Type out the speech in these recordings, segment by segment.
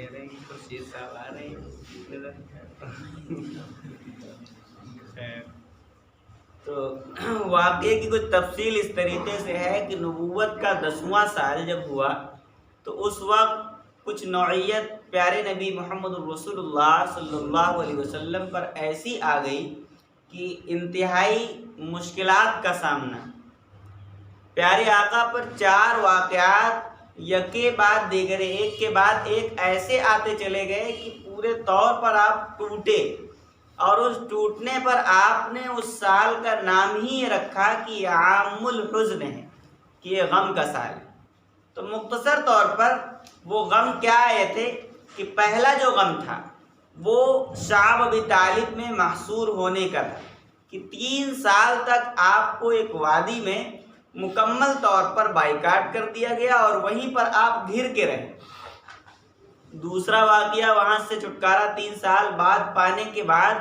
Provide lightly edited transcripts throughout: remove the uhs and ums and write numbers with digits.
کہہ رہے ہیں کہ خورشید صاحب آ رہے ہیں۔ تو واقعے کی کچھ تفصیل اس طریقے سے ہے کہ نبوت کا 10واں سال جب ہوا تو اس وقت کچھ نوعیت پیارے نبی محمد الرسول اللہ صلی اللہ علیہ وسلم پر ایسی آ گئی کہ انتہائی مشکلات کا سامنا۔ پیارے آقا پر 4 واقعات یکے بعد دیگرے، ایک کے بعد ایک ایسے آتے چلے گئے کہ پورے طور پر آپ ٹوٹے، اور اس ٹوٹنے پر آپ نے اس سال کا نام ہی یہ رکھا کہ یہ عام الحزن ہے، کہ یہ غم کا سال ہے۔ تو مختصر طور پر وہ غم کیا آئے تھے کہ پہلا جو غم تھا وہ شعب ابی طالب میں محصور ہونے کا تھا کہ 3 سال تک آپ کو ایک وادی میں مکمل طور پر بائیکاٹ کر دیا گیا اور وہیں پر آپ گھر کے رہے۔ دوسرا واقعہ وہاں سے چھٹکارا 3 سال بعد پانے کے بعد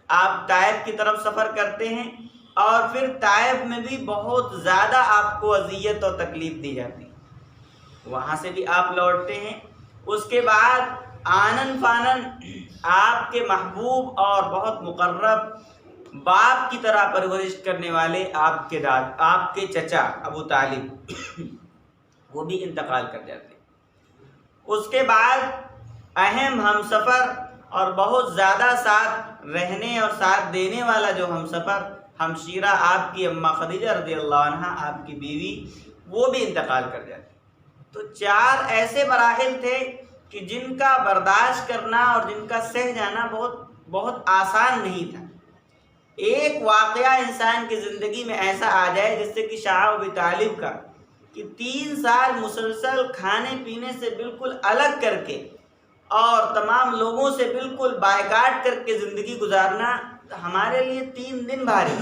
آپ طائف کی طرف سفر کرتے ہیں، اور پھر طائف میں بھی بہت زیادہ آپ کو اذیت اور تکلیف دی جاتی ہے، وہاں سے بھی آپ لوٹتے ہیں۔ اس کے بعد آنن فانن آپ کے محبوب اور بہت مقرب باپ کی طرح پرورش کرنے والے آپ کے چچا ابو طالب وہ بھی انتقال کر جاتے ہیں۔ اس کے بعد اہم ہم سفر اور بہت زیادہ ساتھ رہنے اور ساتھ دینے والا جو ہم سفر ہمشیرہ آپ کی اماں خدیجہ رضی اللہ عنہا، آپ کی بیوی، وہ بھی انتقال کر جاتی۔ تو 4 ایسے مراحل تھے کہ جن کا برداشت کرنا اور جن کا سہ جانا بہت آسان نہیں تھا۔ ایک واقعہ انسان کی زندگی میں ایسا آ جائے جس سے کہ شعب ابی طالب کا، کہ 3 سال مسلسل کھانے پینے سے بالکل الگ کر کے اور تمام لوگوں سے بالکل بائیکاٹ کر کے زندگی گزارنا ہمارے لیے 3 دن بھاری،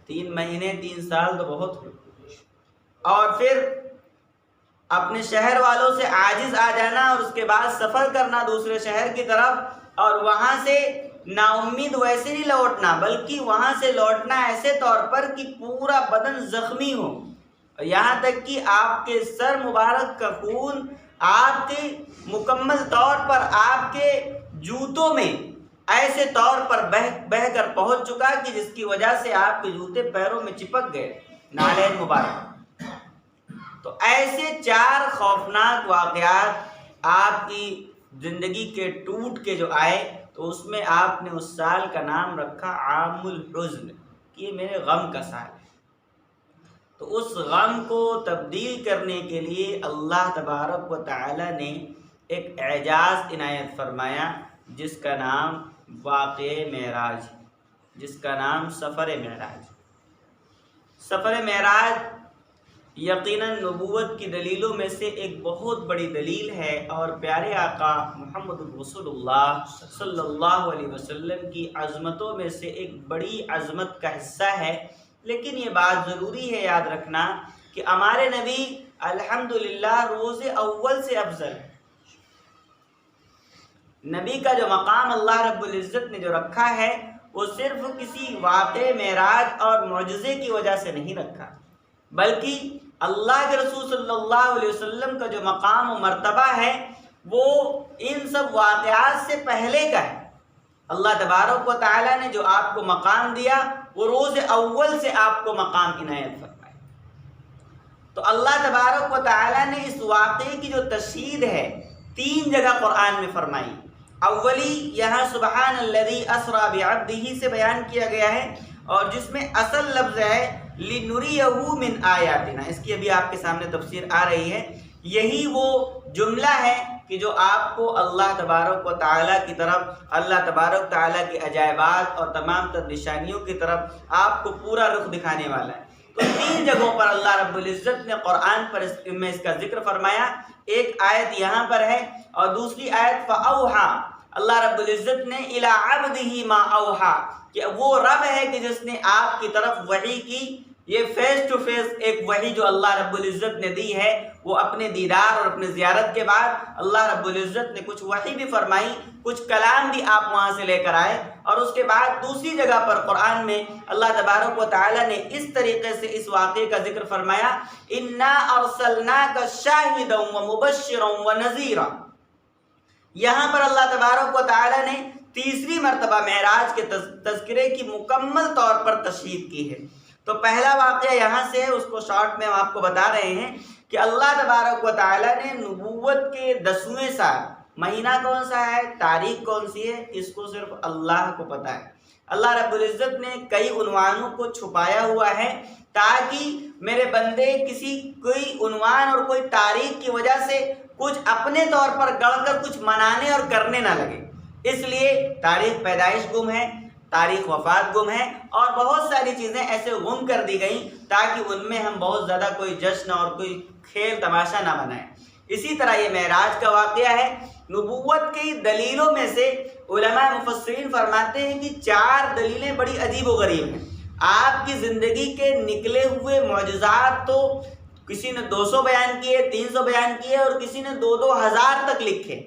3 مہینے 3 سال تو بہت ہوئے۔ اور پھر اپنے شہر والوں سے عاجز آ جانا اور اس کے بعد سفر کرنا دوسرے شہر کی طرف، اور وہاں سے نا امید ویسے نہیں لوٹنا بلکہ وہاں سے لوٹنا ایسے طور پر کہ پورا بدن زخمی ہو، یہاں تک کہ آپ کے سر مبارک کا خون آپ کے مکمل طور پر آپ کے جوتوں میں ایسے طور پر بہہ کر پہنچ چکا کہ جس کی وجہ سے آپ کے جوتے پیروں میں چپک گئے، نالین مبارک۔ تو ایسے 4 خوفناک واقعات آپ کی زندگی کے ٹوٹ کے جو آئے، تو اس میں آپ نے اس سال کا نام رکھا عام الحزن، کہ یہ میرے غم کا سال ہے۔ تو اس غم کو تبدیل کرنے کے لیے اللہ تبارک و تعالی نے ایک اعجاز عنایت فرمایا جس کا نام واقعہ معراج، جس کا نام سفر معراج۔ سفر معراج یقیناً نبوت کی دلیلوں میں سے ایک بہت بڑی دلیل ہے، اور پیارے آقا محمد رسول اللہ صلی اللہ علیہ وسلم کی عظمتوں میں سے ایک بڑی عظمت کا حصہ ہے۔ لیکن یہ بات ضروری ہے یاد رکھنا کہ ہمارے نبی الحمدللہ روز اول سے افضل ہے۔ نبی کا جو مقام اللہ رب العزت نے جو رکھا ہے وہ صرف کسی واقع معراج اور معجزے کی وجہ سے نہیں رکھا، بلکہ اللہ کے رسول صلی اللہ علیہ وسلم کا جو مقام و مرتبہ ہے وہ ان سب واقعات سے پہلے کا ہے۔ اللہ تبارک و تعالیٰ نے جو آپ کو مقام دیا وہ روز اول سے آپ کو مقام عنایت فرمایا۔ تو اللہ تبارک و تعالیٰ نے اس واقعے کی جو تشہیر ہے 3 جگہ قرآن میں فرمائی۔ اولی یہاں سبحان الذی اسری بعبدہ سے بیان کیا گیا ہے، اور جس میں اصل لفظ ہے لِنُرِيَهُ مِنْ آیاتنا، اس کی ابھی آپ کے سامنے تفسیر آ رہی ہے۔ یہی وہ جملہ ہے کہ جو آپ کو اللہ تبارک و تعالیٰ کی طرف، اللہ تبارک تعالیٰ کے عجائبات اور تمام تر نشانیوں کی طرف آپ کو پورا رخ دکھانے والا ہے۔ تو 3 جگہوں پر اللہ رب العزت نے قرآن پر اس کا ذکر فرمایا۔ ایک آیت یہاں پر ہے، اور دوسری آیت فَأَوْحَى، اللہ رب العزت نے إِلَىٰ عَبْدِهِ مَا أَوْحَى، کہ وہ رب ہے کہ جس نے آپ کی طرف وحی کی۔ یہ فیس ٹو فیس ایک وحی جو اللہ رب العزت نے دی ہے، وہ اپنے دیدار اور اپنے زیارت کے بعد اللہ رب العزت نے کچھ وحی بھی فرمائی، کچھ کلام بھی آپ وہاں سے لے کر آئے، اور اس کے بعد دوسری جگہ پر قرآن میں اللہ تبارک و تعالیٰ نے اس طریقے سے اس واقعے کا ذکر فرمایا، إِنَّا أَرْسَلْنَاكَ شَاهِدًا وَمُبَشِّرًا وَنَذِيرًا، یہاں پر اللہ تبارک و تعالی نے تیسری مرتبہ معراج کے تذکرے کی مکمل طور پر تشہیر کی ہے۔ تو پہلا واقعہ یہاں سے ہے، اس کو شارٹ میں ہم آپ کو بتا رہے ہیں کہ اللہ تبارک و تعالی نے نبوت کے 10ویں سال، مہینہ کون سا ہے، تاریخ کون سی ہے، اس کو صرف اللہ کو پتہ ہے۔ اللہ رب العزت نے کئی عنوانوں کو چھپایا ہوا ہے تاکہ میرے بندے کوئی عنوان اور کوئی تاریخ کی وجہ سے کچھ اپنے طور پر گڑھ کر کچھ منانے اور کرنے نہ لگے۔ اس لیے تاریخ پیدائش گم ہے، تاریخ وفات گم ہے، اور بہت ساری چیزیں ایسے گم کر دی گئیں تاکہ ان میں ہم بہت زیادہ کوئی جشن اور کوئی کھیل تماشا نہ بنائیں۔ اسی طرح یہ معراج کا واقعہ ہے۔ نبوت کی دلیلوں میں سے علماء مفسرین فرماتے ہیں کہ 4 دلیلیں بڑی عجیب و غریب ہیں۔ آپ کی زندگی کے نکلے ہوئے معجزات تو کسی نے 200 بیان کیے، 300 بیان کیے، اور کسی نے 2,000 تک لکھے۔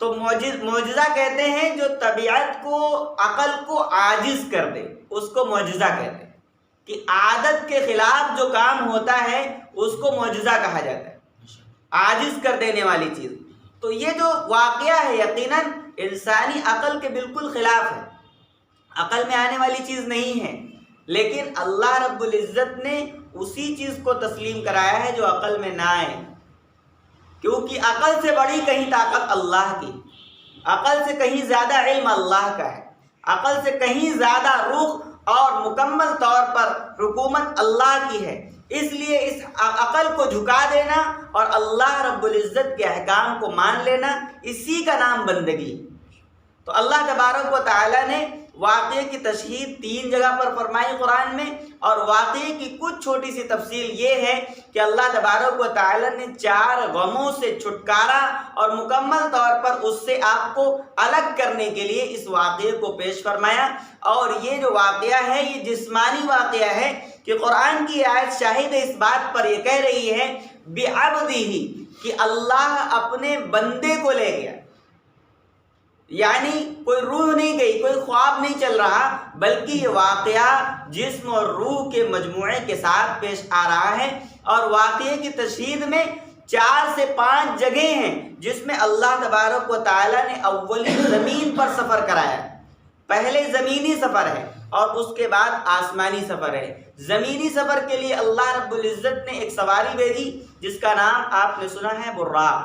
تو معجزہ کہتے ہیں جو طبیعت کو، عقل کو عاجز کر دے، اس کو معجزہ کہتے ہیں۔ کہ عادت کے خلاف جو کام ہوتا ہے اس کو معجزہ کہا جاتا ہے، عاجز کر دینے والی چیز۔ تو یہ جو واقعہ ہے یقیناً انسانی عقل کے بالکل خلاف ہے، عقل میں آنے والی چیز نہیں ہے، لیکن اللہ رب العزت نے اسی چیز کو تسلیم کرایا ہے جو عقل میں نہ آئے، کیونکہ عقل سے بڑی کہیں طاقت اللہ کی، عقل سے کہیں زیادہ علم اللہ کا ہے، عقل سے کہیں زیادہ روح اور مکمل طور پر حکومت اللہ کی ہے۔ اس لیے اس عقل کو جھکا دینا اور اللہ رب العزت کے احکام کو مان لینا، اسی کا نام بندگی۔ تو اللہ تبارک و تعالی نے واقعے کی تشہیر 3 جگہ پر فرمائی قرآن میں، اور واقعے کی کچھ چھوٹی سی تفصیل یہ ہے کہ اللہ تبارک و تعالی نے 4 غموں سے چھٹکارا اور مکمل طور پر اس سے آپ کو الگ کرنے کے لیے اس واقعے کو پیش فرمایا۔ اور یہ جو واقعہ ہے یہ جسمانی واقعہ ہے کہ قرآن کی آیت شاہد اس بات پر یہ کہہ رہی ہے بِعَبْدِهِ، کہ اللہ اپنے بندے کو لے گیا، یعنی کوئی روح نہیں گئی، کوئی خواب نہیں چل رہا، بلکہ یہ واقعہ جسم اور روح کے مجموعے کے ساتھ پیش آ رہا ہے۔ اور واقعے کی تشہیر میں 4 سے 5 جگہیں ہیں جس میں اللہ تبارک و تعالی نے اولی زمین پر سفر کرایا۔ پہلے زمینی سفر ہے اور اس کے بعد آسمانی سفر ہے۔ زمینی سفر کے لیے اللہ رب العزت نے ایک سواری بھیجی جس کا نام آپ نے سنا ہے براق۔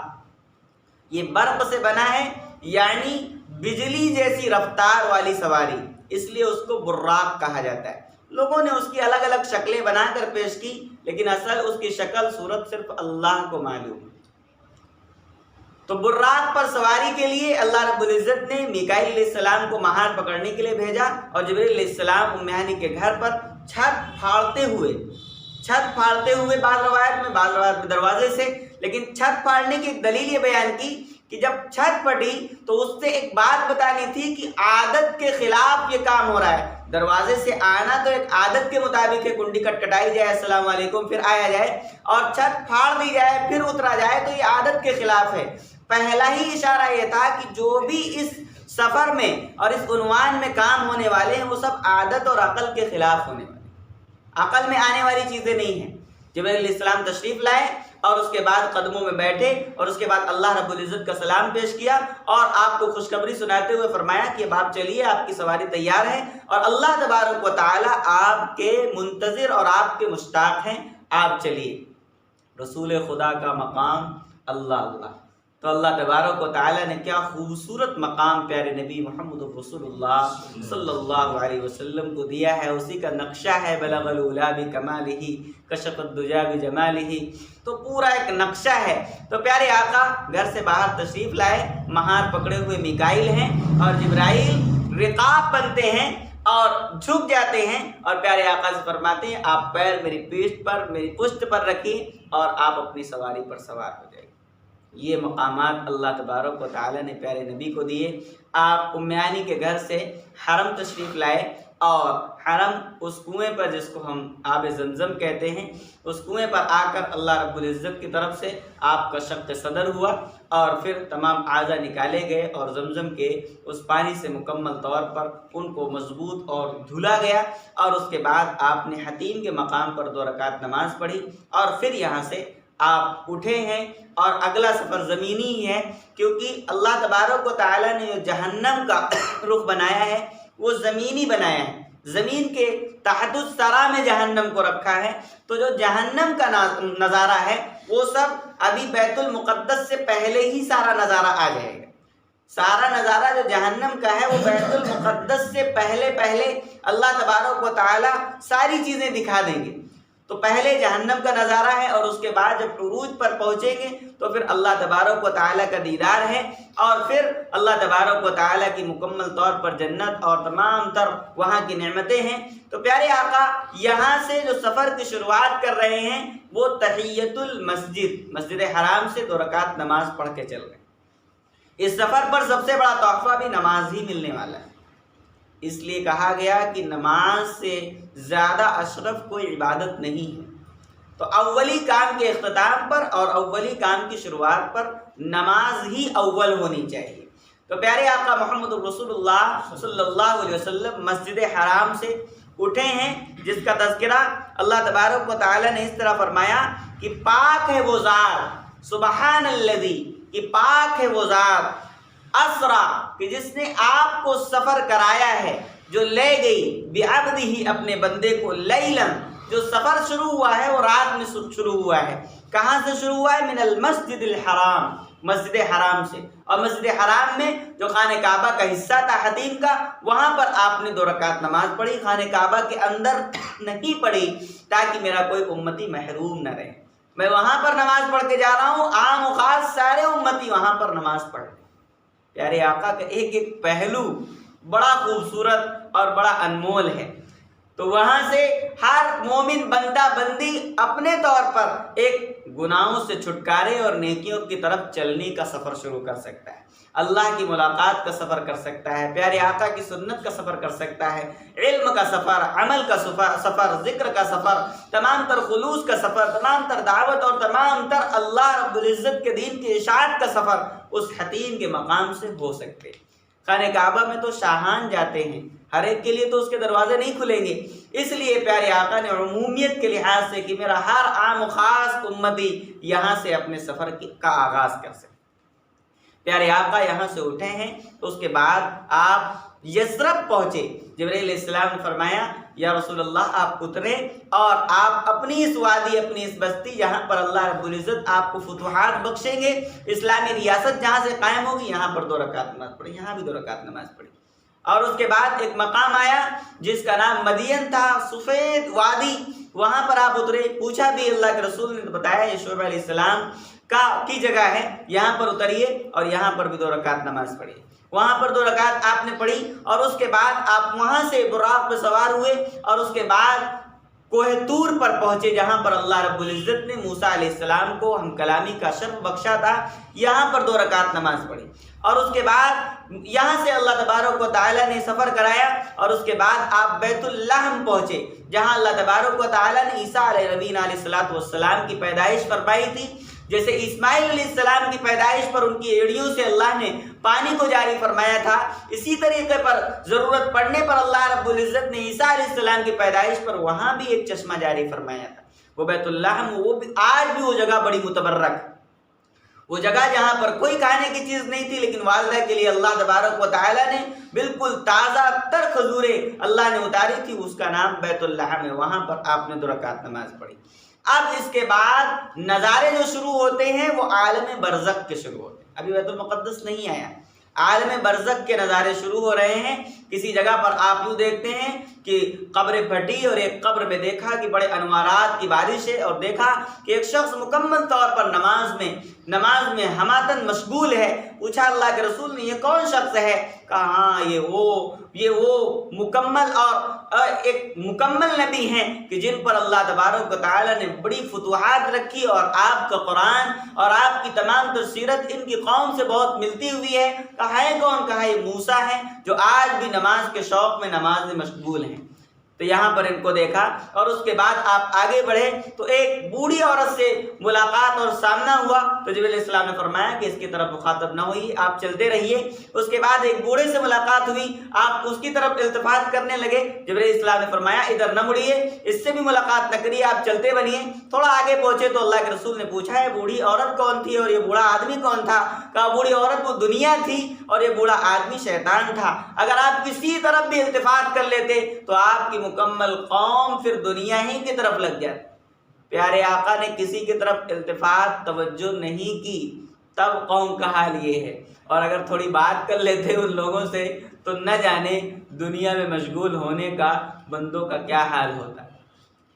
یہ برق سے بنا ہے، یعنی بجلی جیسی رفتار والی سواری، اس لیے اس کو براق کہا جاتا ہے۔ لوگوں نے اس کی الگ الگ شکلیں بنا کر پیش کی، لیکن اصل اس کی شکل صورت صرف اللہ کو معلوم۔ تو براق پر سواری کے لیے اللہ رب العزت نے میکائیل علیہ السلام کو مہار پکڑنے کے لیے بھیجا، اور جبرائیل علیہ السلام ام ہانی کے گھر پر چھت پھاڑتے ہوئے بعض روایت میں دروازے سے، لیکن چھت پھاڑنے کی ایک دلیل یہ بیان کی کہ جب چھت پھٹی تو اس سے ایک بات بتانی تھی کہ عادت کے خلاف یہ کام ہو رہا ہے۔ دروازے سے آنا تو ایک عادت کے مطابق ہے، کنڈی کٹکھٹائی جائے السلام علیکم پھر آیا جائے، اور چھت پھاڑ دی جائے پھر اترا جائے، تو یہ عادت کے خلاف ہے۔ پہلا ہی اشارہ یہ تھا کہ جو بھی اس سفر میں اور اس عنوان میں کام ہونے والے ہیں وہ سب عادت اور عقل کے خلاف ہونے والے ہیں، عقل میں آنے والی چیزیں نہیں ہیں۔ جبرائیل علیہ السلام تشریف لائے اور اس کے بعد قدموں میں بیٹھے، اور اس کے بعد اللہ رب العزت کا سلام پیش کیا اور آپ کو خوشخبری سناتے ہوئے فرمایا کہ اب آپ چلیے، آپ کی سواری تیار ہے، اور اللہ تبارک و تعالی آپ کے منتظر اور آپ کے مشتاق ہیں، آپ چلیے۔ رسول خدا کا مقام اللہ اللہ، تو اللہ تبارک و تعالی نے کیا خوبصورت مقام پیارے نبی محمد رسول اللہ صلی اللہ علیہ وسلم کو دیا ہے، اسی کا نقشہ ہے۔ بلغ العلا بکمالہ کشف الدجا بجمالہ، تو پورا ایک نقشہ ہے۔ تو پیارے آقا گھر سے باہر تشریف لائے، مہار پکڑے ہوئے میکائیل ہیں اور جبرائیل رقاب بنتے ہیں اور جھک جاتے ہیں، اور پیارے آقا سے فرماتے ہیں آپ پیر میری پیٹھ پر، میری پشت پر رکھیے اور آپ اپنی سواری پر سوار ہو جائیں۔ یہ مقامات اللہ تبارک و تعالی نے پیارے نبی کو دیے۔ آپ ام ہانی کے گھر سے حرم تشریف لائے، اور حرم اس کنویں پر جس کو ہم آب زمزم کہتے ہیں، اس کنویں پر آ کر اللہ رب العزت کی طرف سے آپ کا شق صدر ہوا، اور پھر تمام اعضاء نکالے گئے اور زمزم کے اس پانی سے مکمل طور پر ان کو مضبوط اور دھلا گیا، اور اس کے بعد آپ نے حتیم کے مقام پر 2 رکعت نماز پڑھی، اور پھر یہاں سے آپ اٹھے ہیں اور اگلا سفر زمینی ہی ہے، کیونکہ اللہ تبارک و تعالیٰ نے جو جہنم کا رخ بنایا ہے وہ زمینی بنایا ہے، زمین کے تحت الثری میں جہنم کو رکھا ہے۔ تو جو جہنم کا نظارہ ہے وہ سب ابھی بیت المقدس سے پہلے ہی سارا نظارہ آ جائے گا۔ سارا نظارہ جو جہنم کا ہے وہ بیت المقدس سے پہلے اللہ تبارک و تعالیٰ ساری چیزیں دکھا دیں گے۔ تو پہلے جہنم کا نظارہ ہے، اور اس کے بعد جب عروج پر پہنچیں گے تو پھر اللہ تبارک و تعالیٰ کا دیدار ہے، اور پھر اللہ تبارک و تعالیٰ کی مکمل طور پر جنت اور تمام تر وہاں کی نعمتیں ہیں۔ تو پیارے آقا یہاں سے جو سفر کی شروعات کر رہے ہیں وہ تحیت المسجد، مسجد حرام سے 2 رکعت نماز پڑھ کے چل رہے ہیں۔ اس سفر پر سب سے بڑا تحفہ بھی نماز ہی ملنے والا ہے، اس لیے کہا گیا کہ نماز سے زیادہ اشرف کوئی عبادت نہیں ہے۔ تو اولی کام کے اختتام پر اور اولی کام کی شروعات پر نماز ہی اول ہونی چاہیے۔ تو پیارے آقا محمد رسول اللہ صلی اللہ علیہ وسلم مسجد حرام سے اٹھے ہیں، جس کا تذکرہ اللہ تبارک و تعالی نے اس طرح فرمایا کہ پاک ہے وہ ذات، سبحان الذی، کہ پاک ہے وہ ذات، اسرا، کہ جس نے آپ کو سفر کرایا ہے، جو لے گئی بعبدہ، اپنے بندے کو، لیلاً، جو سفر شروع ہوا ہے وہ رات میں شروع ہوا ہے۔ کہاں سے شروع ہوا ہے؟ من المسجد الحرام، مسجد حرام سے۔ اور مسجد حرام میں جو خانہ کعبہ کا حصہ تھا حتیم کا، وہاں پر آپ نے 2 رکعت نماز پڑھی، خانہ کعبہ کے اندر نہیں پڑھی تاکہ میرا کوئی امتی محروم نہ رہے۔ میں وہاں پر نماز پڑھ کے جا رہا ہوں، عام و خاص سارے امتی وہاں پر نماز پڑھ رہے۔ پیارے آقا کا ایک ایک پہلو بڑا خوبصورت اور بڑا انمول ہے۔ تو وہاں سے ہر مومن بندہ بندی اپنے طور پر ایک گناہوں سے چھٹکارے اور نیکیوں کی طرف چلنے کا سفر شروع کر سکتا ہے، اللہ کی ملاقات کا سفر کر سکتا ہے، پیارے آقا کی سنت کا سفر کر سکتا ہے، علم کا سفر، عمل کا سفر، ذکر کا سفر، تمام تر خلوص کا سفر، تمام تر دعوت اور تمام تر اللہ رب العزت کے دین کی اشاعت کا سفر اس حتیم کے مقام سے ہو سکتے۔ خانہ کعبہ میں تو شاہان جاتے ہیں، ہر ایک کے لیے تو اس کے دروازے نہیں کھلیں گے، اس لیے پیارے آقا نے عمومیت کے لحاظ سے کہ میرا ہر عام و خاص امتی یہاں سے اپنے سفر کا آغاز کر سکے۔ پیارے آقا یہاں سے اٹھے ہیں تو اس کے بعد آپ یثرب پہنچے۔ جبرائیل علیہ السلام نے فرمایا یا رسول اللہ آپ اترے اور آپ اپنی اس وادی، اپنی اس بستی جہاں پر اللہ رب العزت آپ کو فتوحات بخشیں گے، اسلامی ریاست جہاں سے قائم ہوگی، یہاں پر 2 رکعت نماز پڑھی، یہاں بھی 2 رکعت نماز پڑھی۔ اور اس کے بعد ایک مقام آیا جس کا نام مدین تھا، سفید وادی، وہاں پر آپ اترے۔ پوچھا بھی، اللہ کے رسول نے بتایا یہ شعیب علیہ السلام کی جگہ ہے، یہاں پر اتریے اور یہاں پر بھی 2 رکعت نماز پڑھی۔ وہاں پر 2 رکعت آپ نے پڑھی اور اس کے بعد آپ وہاں سے براق پہ سوار ہوئے اور اس کے بعد کوہ طور پر پہنچے، جہاں پر اللہ رب العزت نے موسیٰ علیہ السلام کو ہم کلامی کا شرف بخشا تھا۔ یہاں پر 2 رکعت نماز پڑھی اور اس کے بعد یہاں سے اللہ تبارک و تعالیٰ نے سفر کرایا اور اس کے بعد آپ بیت اللحم پہنچے، جہاں اللہ تبارک و تعالیٰ نے عیسیٰ علیہ نبینا علیہ السلام کی پیدائش فرمائی تھی۔ جیسے اسماعیل علیہ السلام کی پیدائش پر ان کی ایڑیوں سے اللہ نے پانی کو جاری فرمایا تھا، اسی طریقے پر ضرورت پڑنے پر اللہ رب العزت نے عیسیٰ علیہ السلام کی پیدائش پر وہاں بھی ایک چشمہ جاری فرمایا تھا، وہ بیت اللحم۔ وہ بھی آج بھی وہ جگہ بڑی متبرک، وہ جگہ جہاں پر کوئی کھانے کی چیز نہیں تھی، لیکن والدہ کے لیے اللہ تبارک و تعالیٰ نے بالکل تازہ تر کھجوریں اللہ نے اتاری تھی، اس کا نام بیت اللحم ہے۔ وہاں پر آپ نے 2 رکعت نماز پڑھی۔ اب اس کے بعد نظارے جو شروع ہوتے ہیں وہ عالم برزخ کے شروع ہوتے ہیں، ابھی بیت المقدس نہیں آیا، عالم برزخ کے نظارے شروع ہو رہے ہیں۔ کسی جگہ پر آپ یوں دیکھتے ہیں کہ قبر پھٹی اور ایک قبر میں دیکھا کہ بڑے انوارات کی بارش ہے، اور دیکھا کہ ایک شخص مکمل طور پر نماز میں ہماتن مشغول ہے۔ پوچھا اللہ کے رسول نے یہ کون شخص ہے؟ کہا ہاں یہ وہ مکمل اور ایک مکمل نبی ہیں کہ جن پر اللہ تبارک و تعالیٰ نے بڑی فتوحات رکھی، اور آپ کا قرآن اور آپ کی تمام سیرت ان کی قوم سے بہت ملتی ہوئی ہے۔ کہا ہے کون؟ کہا یہ موسیٰ ہیں جو آج بھی نماز کے شوق میں نماز میں مشغول ہیں۔ تو یہاں پر ان کو دیکھا اور اس کے بعد آپ آگے بڑھے تو ایک بوڑھی عورت سے ملاقات اور سامنا ہوا تو جبرائیل علیہ السلام نے فرمایا کہ اس کی طرف مخاطب نہ ہوئیے، آپ چلتے رہیے۔ اس کے بعد ایک بوڑھے سے ملاقات ہوئی، آپ اس کی طرف التفات کرنے لگے، جبرائیل علیہ السلام نے فرمایا ادھر نہ مڑیے، اس سے بھی ملاقات نہ کریے، آپ چلتے بنیے۔ تھوڑا آگے پہنچے تو اللہ کے رسول نے پوچھا یہ بوڑھی عورت کون تھی اور یہ بوڑھا آدمی کون تھا؟ کہا بوڑھی عورت وہ دنیا تھی اور یہ بوڑھا آدمی شیطان تھا۔ اگر آپ کسی طرف بھی التفات کر لیتے تو آپ کی مکمل قوم پھر دنیا ہی کی طرف لگ جاتی۔ پیارے آقا نے کسی کی طرف التفات توجہ نہیں کی، تب قوم کا حال یہ ہے، اور اگر تھوڑی بات کر لیتے ان لوگوں سے تو نہ جانے دنیا میں مشغول ہونے کا بندوں کا کیا حال ہوتا ہے۔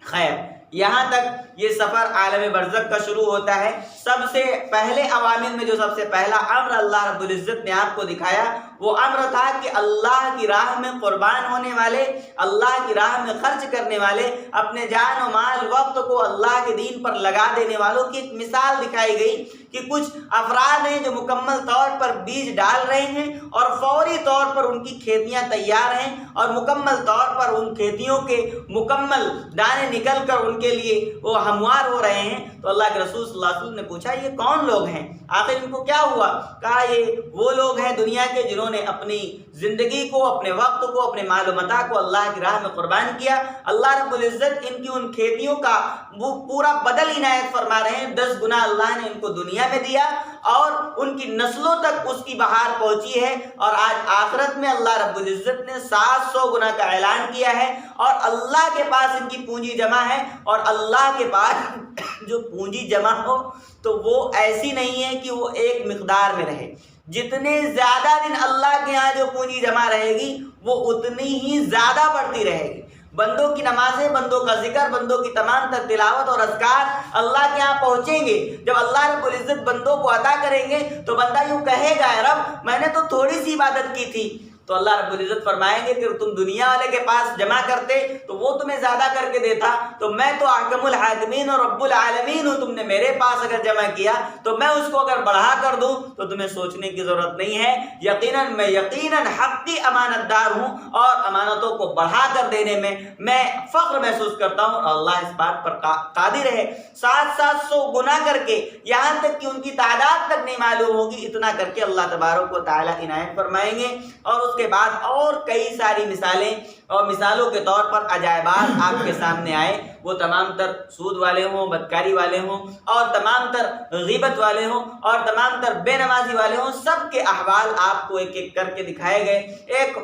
خیر، یہاں تک یہ سفر عالم برزخ کا شروع ہوتا ہے۔ سب سے پہلے عوامل میں جو سب سے پہلا امر اللہ رب العزت نے آپ کو دکھایا وہ امر تھا کہ اللہ کی راہ میں قربان ہونے والے، اللہ کی راہ میں خرچ کرنے والے، اپنے جان و مال وقت کو اللہ کے دین پر لگا دینے والوں کی ایک مثال دکھائی گئی کہ کچھ افراد ہیں جو مکمل طور پر بیج ڈال رہے ہیں اور فوری طور پر ان کی کھیتیاں تیار ہیں اور مکمل طور پر ان کھیتیوں کے مکمل دانے نکل کر ان کے لیے وہ ہموار ہو رہے ہیں۔ تو اللہ کے رسول صلی اللہ علیہ وسلم نے پوچھا یہ کون لوگ ہیں، آخر ان کو کیا ہوا؟ کہا یہ وہ لوگ ہیں دنیا کے جنہوں نے اپنی زندگی کو، اپنے وقت کو، اپنے مال و متاع کو اللہ کی راہ میں قربان کیا۔ اللہ رب العزت ان کی ان کھیتیوں کا وہ پورا بدل عنایت فرما رہے ہیں، 10 گنا اللہ نے ان کو دنیا میں دیا اور ان کی نسلوں تک اس کی بہار پہنچی ہے، اور آج آخرت میں اللہ رب العزت نے 700 گنا کا اعلان کیا ہے، اور اللہ کے پاس ان کی پونجی جمع ہے، اور اللہ کے پاس جو پونجی جمع ہو تو وہ ایسی نہیں ہے کہ وہ ایک مقدار میں رہے۔ جتنے زیادہ دن اللہ کے ہاں جو پونجی جمع رہے گی وہ اتنی ہی زیادہ بڑھتی رہے گی۔ بندوں کی نمازیں، بندوں کا ذکر، بندوں کی تمام تر تلاوت اور اذکار اللہ کے ہاں پہنچیں گے۔ جب اللہ رب العزت بندوں کو عطا کریں گے تو بندہ یوں کہے گا رب میں نے تو تھوڑی سی عبادت کی تھی، تو اللہ رب العزت فرمائیں گے کہ تم دنیا والے کے پاس جمع کرتے تو وہ تمہیں زیادہ کر کے دیتا، تو میں تو احکم الحاکمین اور رب العالمین ہوں، تم نے میرے پاس اگر جمع کیا تو میں اس کو اگر بڑھا کر دوں تو تمہیں سوچنے کی ضرورت نہیں ہے۔ یقیناً میں یقیناً حق کی امانت دار ہوں اور امانتوں کو بڑھا کر دینے میں فخر محسوس کرتا ہوں، اور اللہ اس بات پر قادر ہے۔ 700 گنا کر کے یہاں تک کہ ان کی تعداد تک نہیں معلوم ہوگی، اتنا کر کے اللہ تبارک و تعالیٰ عنایت فرمائیں گے۔ اور اس کے بعد اور کئی ساری مثالیں اور مثالوں کے طور پر عجائبات آپ کے سامنے آئے، وہ تمام تر سود والے ہوں، بدکاری والے ہوں، اور تمام تر غیبت والے ہوں، اور تمام تر بے نمازی والے ہوں، سب کے احوال آپ کو ایک ایک کر کے دکھائے گئے۔ ایک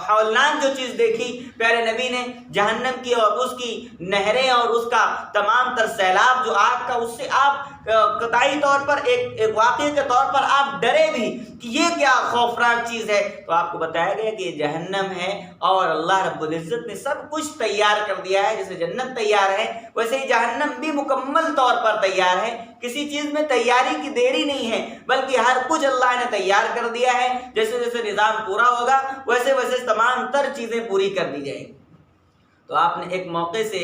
ہولناک جو چیز دیکھی پیارے نبی نے جہنم کی اور اس کی نہریں اور اس کا تمام تر سیلاب جو آگ کا، اس سے آپ قطعی طور پر ایک واقعے کے طور پر آپ ڈرے بھی کہ یہ کیا خوفناک چیز ہے، تو آپ کو بتایا گیا کہ یہ جہنم ہے، اور اللہ رب العزت نے سب کچھ تیار کر دیا ہے۔ جیسے جنت تیار ہے ویسے ہی جہنم بھی مکمل طور پر تیار ہے، کسی چیز میں تیاری کی دیری نہیں ہے، بلکہ ہر کچھ اللہ نے تیار کر دیا ہے۔ جیسے جیسے نظام پورا ہوگا ویسے ویسے تمام تر چیزیں پوری کر دی جائیں گی۔ تو آپ نے ایک موقع سے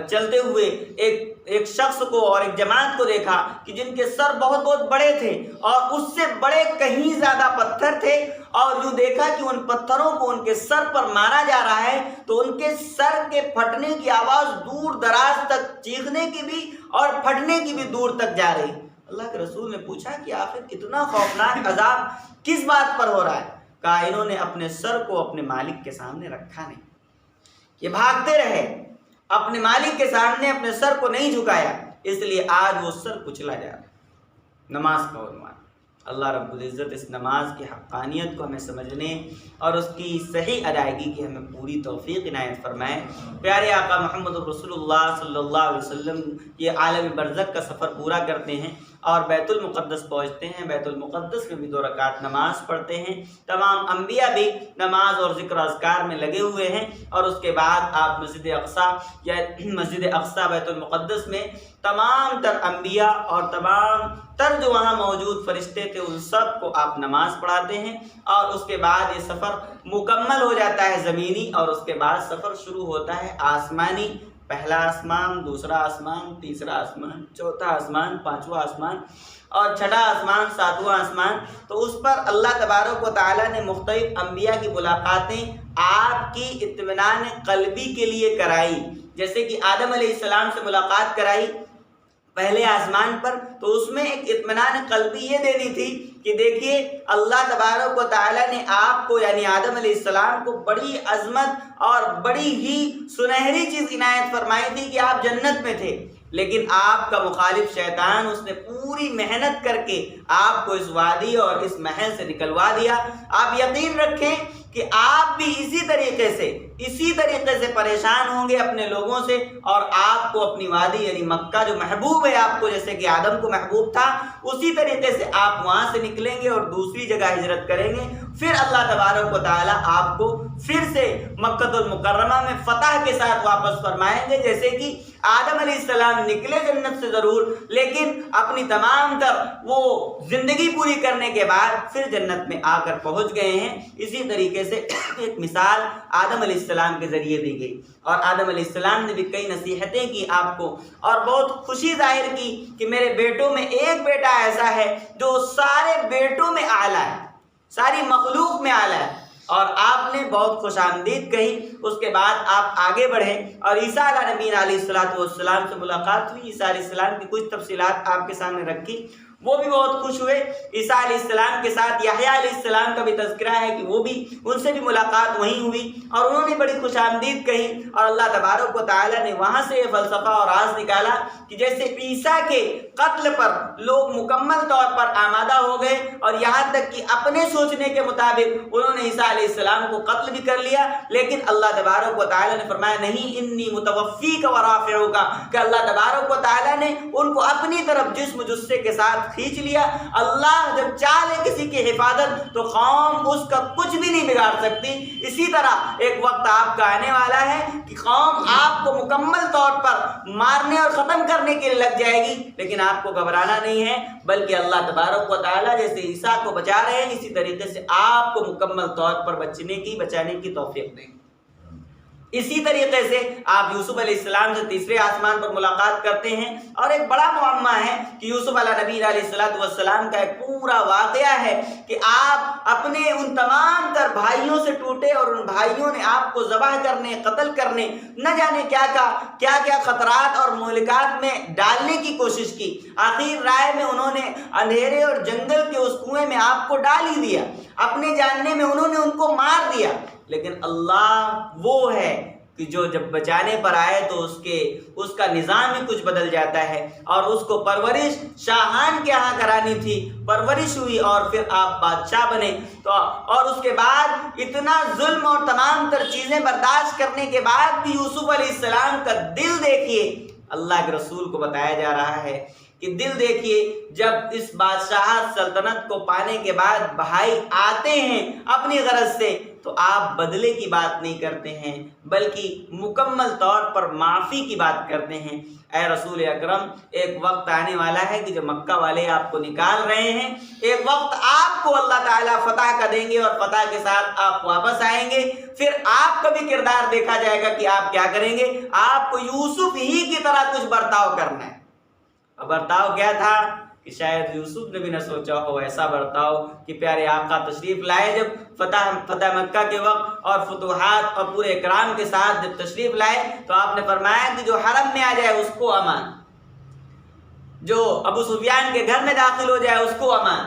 چلتے ہوئے ایک شخص کو اور ایک جماعت کو دیکھا کہ جن کے سر بہت بہت بڑے تھے اور اس سے بڑے کہیں زیادہ پتھر تھے، اور یوں دیکھا کہ ان پتھروں کو ان کے سر پر مارا جا رہا ہے تو ان کے سر کے پھٹنے کی آواز دور دراز تک، چیخنے کی بھی اور پھٹنے کی بھی دور تک جا رہی۔ اللہ کے رسول نے پوچھا کہ آخر اتنا خوفناک عذاب کس بات پر ہو رہا ہے؟ کہا انہوں نے اپنے سر کو اپنے مالک کے سامنے رکھا نہیں، یہ بھاگتے رہے، اپنے مالک کے سامنے اپنے سر کو نہیں جھکایا، اس لیے آج وہ سر کچلا جا رہا ہے۔ نماز کا عنوان، اللہ رب العزت اس نماز کی حقانیت کو ہمیں سمجھنے اور اس کی صحیح ادائیگی کی ہمیں پوری توفیق عنایت فرمائے۔ پیارے آقا محمد رسول اللہ صلی اللہ علیہ وسلم یہ عالم برزخ کا سفر پورا کرتے ہیں اور بیت المقدس پہنچتے ہیں۔ بیت المقدس میں بھی 2 رکعت نماز پڑھتے ہیں۔ تمام انبیاء بھی نماز اور ذکر اذکار میں لگے ہوئے ہیں، اور اس کے بعد آپ مسجد اقصیٰ یا مسجد اقصیٰ بیت المقدس میں تمام تر انبیاء اور تمام تر جو وہاں موجود فرشتے تھے ان سب کو آپ نماز پڑھاتے ہیں، اور اس کے بعد یہ سفر مکمل ہو جاتا ہے زمینی، اور اس کے بعد سفر شروع ہوتا ہے آسمانی۔ پہلا آسمان، دوسرا آسمان، تیسرا آسمان، چوتھا آسمان، پانچواں آسمان اور چھٹا آسمان، ساتواں آسمان، تو اس پر اللہ تبارک و تعالیٰ نے مختلف انبیاء کی ملاقاتیں آپ کی اطمینان قلبی کے لیے کرائی. جیسے کہ آدم علیہ السلام سے ملاقات کرائی پہلے آسمان پر، تو اس میں ایک اطمینان قلبی یہ دینی تھی کہ دیکھیے اللہ تبارک و تعالیٰ نے آپ کو یعنی آدم علیہ السلام کو بڑی عظمت اور بڑی ہی سنہری چیز عنایت فرمائی تھی کہ آپ جنت میں تھے، لیکن آپ کا مخالف شیطان اس نے پوری محنت کر کے آپ کو اس وادی اور اس محل سے نکلوا دیا. آپ یقین رکھیں کہ آپ بھی اسی طریقے سے پریشان ہوں گے اپنے لوگوں سے، اور آپ کو اپنی وادی یعنی مکہ جو محبوب ہے آپ کو، جیسے کہ آدم کو محبوب تھا، اسی طریقے سے آپ وہاں سے نکلیں گے اور دوسری جگہ ہجرت کریں گے. پھر اللہ تبارک و تعالیٰ آپ کو پھر سے مکہ المکرمہ میں فتح کے ساتھ واپس فرمائیں گے. جیسے کہ آدم علیہ السلام نکلے جنت سے ضرور، لیکن اپنی تمام تر وہ زندگی پوری کرنے کے بعد پھر جنت میں آ کر پہنچ گئے ہیں. اسی طریقے سے ایک مثال آدم علیہ السلام کے ذریعے دی گئی، اور آدم علیہ السلام نے بھی کئی نصیحتیں کی آپ کو، اور بہت خوشی ظاہر کی کہ میرے بیٹوں میں ایک بیٹا ایسا ہے جو سارے بیٹوں میں اعلیٰ ہے، ساری مخلوق میں اعلیٰ ہے، اور آپ نے بہت خوش آمدید کہی. اس کے بعد آپ آگے بڑھے اور عیسیٰ علیہ نبی علیہ السلام سے ملاقات ہوئی. عیسیٰ علیہ السلام کی کچھ تفصیلات آپ کے سامنے رکھی، وہ بھی بہت خوش ہوئے. عیسیٰ علیہ السلام کے ساتھ یحییٰ علیہ السلام کا بھی تذکرہ ہے کہ وہ بھی ان سے بھی ملاقات وہیں ہوئی اور انہوں نے بڑی خوش آمدید کہی. اور اللہ تبارک و تعالیٰ نے وہاں سے یہ فلسفہ اور راز نکالا کہ جیسے عیسیٰ کے قتل پر لوگ مکمل طور پر آمادہ ہو گئے، اور یہاں تک کہ اپنے سوچنے کے مطابق انہوں نے عیسیٰ علیہ السلام کو قتل بھی کر لیا، لیکن اللہ تبارک و تعالیٰ نے فرمایا نہیں، انی متوفیک و رافعک، کہ اللہ تبارک و تعالیٰ نے ان کو اپنی طرف جسم جثے کے ساتھ کھینچ لیا. اللہ جب چاہ لے کسی کی حفاظت تو قوم اس کا کچھ بھی نہیں بگاڑ سکتی. اسی طرح ایک وقت آپ کا آنے والا ہے کہ قوم آپ کو مکمل طور پر مارنے اور ختم کرنے کے لیے لگ جائے گی، لیکن آپ کو گھبرانا نہیں ہے، بلکہ اللہ تبارک و تعالیٰ جیسے عیسیٰ کو بچا رہے ہیں اسی طریقے سے آپ کو مکمل طور پر بچانے کی توفیق دیں گے. اسی طریقے سے آپ یوسف علیہ السلام سے تیسرے آسمان پر ملاقات کرتے ہیں، اور ایک بڑا معمہ ہے کہ یوسف علیہ نبی علیہ السلام کا ایک پورا واقعہ ہے کہ آپ اپنے ان تمام تر بھائیوں سے ٹوٹے، اور ان بھائیوں نے آپ کو ذبح کرنے، قتل کرنے، نہ جانے کیا خطرات اور مہلکات میں ڈالنے کی کوشش کی. آخر رائے میں انہوں نے اندھیرے اور جنگل کے اس کنویں میں آپ کو ڈال ہی دیا، اپنے جاننے میں انہوں نے ان کو مار دیا. لیکن اللہ وہ ہے کہ جو جب بچانے پر آئے تو اس کا نظام ہی کچھ بدل جاتا ہے، اور اس کو پرورش شاہان کے ہاں کرانی تھی، پرورش ہوئی اور پھر آپ بادشاہ بنے. تو اور اس کے بعد اتنا ظلم اور تمام تر چیزیں برداشت کرنے کے بعد بھی یوسف علیہ السلام کا دل دیکھیے. اللہ کے رسول کو بتایا جا رہا ہے کہ دل دیکھیے، جب اس بادشاہت سلطنت کو پانے کے بعد بھائی آتے ہیں اپنی غرض سے تو آپ بدلے کی بات نہیں کرتے ہیں بلکہ مکمل طور پر معافی کی بات کرتے ہیں. اے رسول اکرم، ایک وقت آنے والا ہے کہ جو مکہ والے آپ کو نکال رہے ہیں، ایک وقت آپ کو اللہ تعالیٰ فتح کا دیں گے اور فتح کے ساتھ آپ واپس آئیں گے. پھر آپ کا بھی کردار دیکھا جائے گا کہ آپ کیا کریں گے. آپ کو یوسف ہی کی طرح کچھ برتاؤ کرنا ہے. اب برتاؤ کیا تھا کہ شاید یوسف نے بھی نہ سوچا ہو ایسا برتاؤ کہ پیارے آقا تشریف لائے جب فتح مکہ کے وقت اور فتوحات اور پورے اکرام کے ساتھ جب تشریف لائے تو آپ نے فرمایا کہ جو حرم میں آ جائے اس کو امان، جو ابو سفیان کے گھر میں داخل ہو جائے اس کو امان.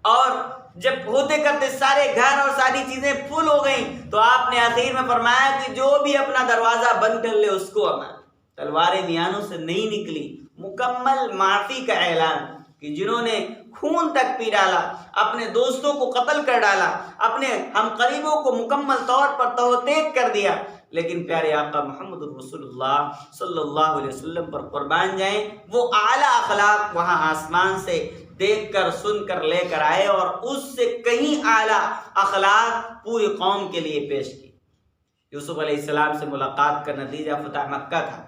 اور جب ہوتے کرتے سارے گھر اور ساری چیزیں فل ہو گئیں تو آپ نے آخر میں فرمایا کہ جو بھی اپنا دروازہ بند کر لے اس کو امان. تلواریں میانوں سے نہیں نکلی، مکمل معافی کا اعلان کہ جنہوں نے خون تک پی ڈالا، اپنے دوستوں کو قتل کر ڈالا، اپنے ہم قریبوں کو مکمل طور پر توطیق کر دیا، لیکن پیارے آقا محمد رسول اللہ صلی اللہ علیہ وسلم پر قربان جائیں، وہ اعلیٰ اخلاق وہاں آسمان سے دیکھ کر سن کر لے کر آئے اور اس سے کہیں اعلیٰ اخلاق پوری قوم کے لیے پیش کی. یوسف علیہ السلام سے ملاقات کا نتیجہ فتح مکہ تھا،